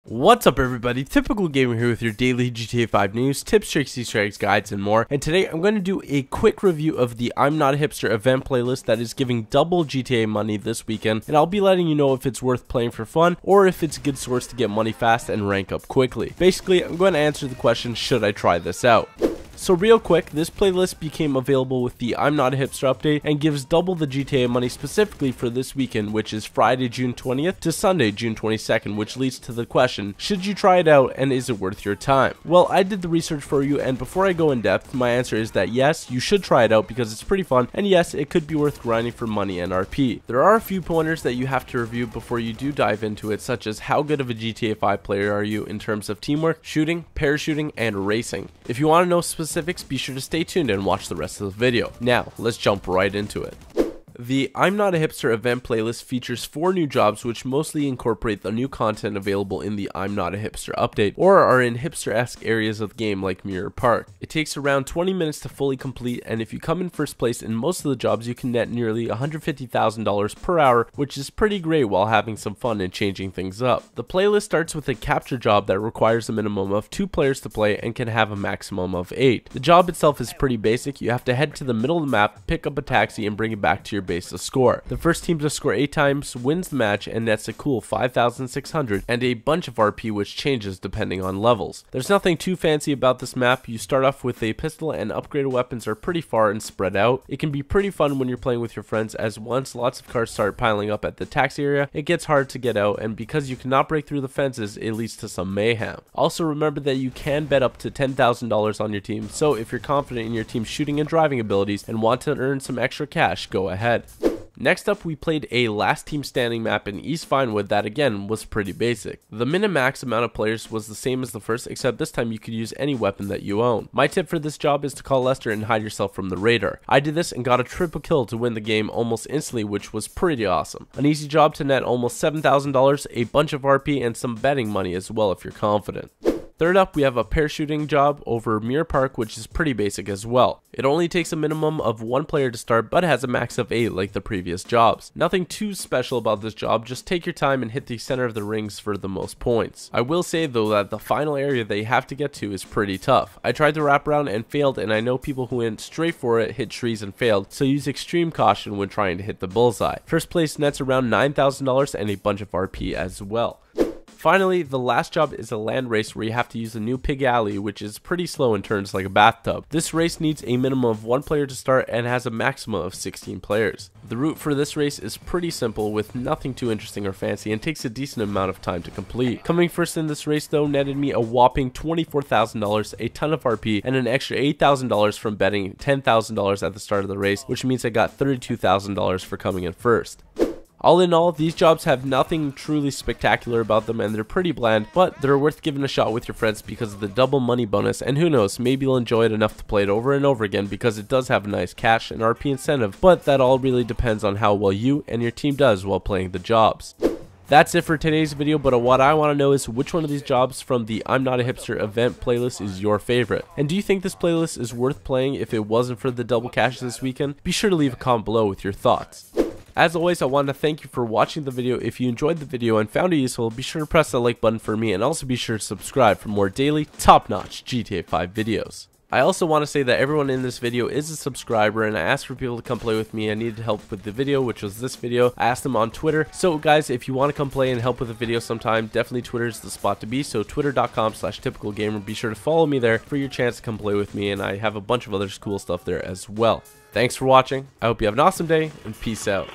What's up everybody, Typical Gamer here with your daily GTA 5 news, tips, tricks, Easter eggs, guides, and more. And today I'm going to do a quick review of the I'm Not a Hipster event playlist that is giving double GTA money this weekend. And I'll be letting you know if it's worth playing for fun or if it's a good source to get money fast and rank up quickly. Basically, I'm going to answer the question, should I try this out? So real quick, this playlist became available with the I'm Not a Hipster update and gives double the GTA money specifically for this weekend, which is Friday, June 20th to Sunday, June 22nd, which leads to the question, should you try it out and is it worth your time? Well, I did the research for you, and before I go in depth, my answer is that yes, you should try it out because it's pretty fun, and yes, it could be worth grinding for money and RP. There are a few pointers that you have to review before you do dive into it, such as how good of a GTA 5 player are you in terms of teamwork, shooting, parachuting, and racing. If you want to know specifics, be sure to stay tuned and watch the rest of the video. Now, let's jump right into it. The I'm Not a Hipster event playlist features 4 new jobs which mostly incorporate the new content available in the I'm Not a Hipster update, or are in hipster-esque areas of the game like Mirror Park. It takes around 20 minutes to fully complete, and if you come in first place in most of the jobs, you can net nearly $150,000 per hour, which is pretty great while having some fun and changing things up. The playlist starts with a capture job that requires a minimum of 2 players to play and can have a maximum of 8. The job itself is pretty basic. You have to head to the middle of the map, pick up a taxi, and bring it back to your base to score. The first team to score 8 times wins the match, and that's a cool 5,600 and a bunch of RP, which changes depending on levels. There's nothing too fancy about this map. You start off with a pistol, and upgraded weapons are pretty far and spread out. It can be pretty fun when you're playing with your friends, as once lots of cars start piling up at the taxi area, it gets hard to get out, and because you cannot break through the fences, it leads to some mayhem. Also remember that you can bet up to $10,000 on your team, so if you're confident in your team's shooting and driving abilities and want to earn some extra cash, go ahead. Next up, we played a last team standing map in East Vinewood that again was pretty basic. The min-max amount of players was the same as the first, except this time you could use any weapon that you own. My tip for this job is to call Lester and hide yourself from the radar. I did this and got a triple kill to win the game almost instantly, which was pretty awesome. An easy job to net almost $7,000, a bunch of RP, and some betting money as well if you're confident. Third up, we have a parachuting job over Mirror Park, which is pretty basic as well. It only takes a minimum of 1 player to start, but has a max of 8 like the previous jobs. Nothing too special about this job, just take your time and hit the center of the rings for the most points. I will say though that the final area they have to get to is pretty tough. I tried to wrap around and failed, and I know people who went straight for it hit trees and failed, so use extreme caution when trying to hit the bullseye. First place nets around $9,000 and a bunch of RP as well. Finally, the last job is a land race where you have to use a new pig alley, which is pretty slow and turns like a bathtub. This race needs a minimum of 1 player to start and has a maximum of 16 players. The route for this race is pretty simple with nothing too interesting or fancy and takes a decent amount of time to complete. Coming first in this race though netted me a whopping $24,000, a ton of RP, and an extra $8,000 from betting $10,000 at the start of the race, which means I got $32,000 for coming in first. All in all, these jobs have nothing truly spectacular about them and they're pretty bland, but they're worth giving a shot with your friends because of the double money bonus, and who knows, maybe you'll enjoy it enough to play it over and over again because it does have a nice cash and RP incentive, but that all really depends on how well you and your team does while playing the jobs. That's it for today's video, but what I want to know is which one of these jobs from the I'm Not a Hipster event playlist is your favorite? And do you think this playlist is worth playing if it wasn't for the double cash this weekend? Be sure to leave a comment below with your thoughts. As always, I want to thank you for watching the video. If you enjoyed the video and found it useful, be sure to press that like button for me, and also be sure to subscribe for more daily, top-notch GTA 5 videos. I also want to say that everyone in this video is a subscriber, and I asked for people to come play with me. I needed help with the video, which was this video. I asked them on Twitter. So guys, if you want to come play and help with the video sometime, definitely Twitter is the spot to be. So twitter.com/typicalgamer. Be sure to follow me there for your chance to come play with me, and I have a bunch of other cool stuff there as well. Thanks for watching. I hope you have an awesome day, and peace out.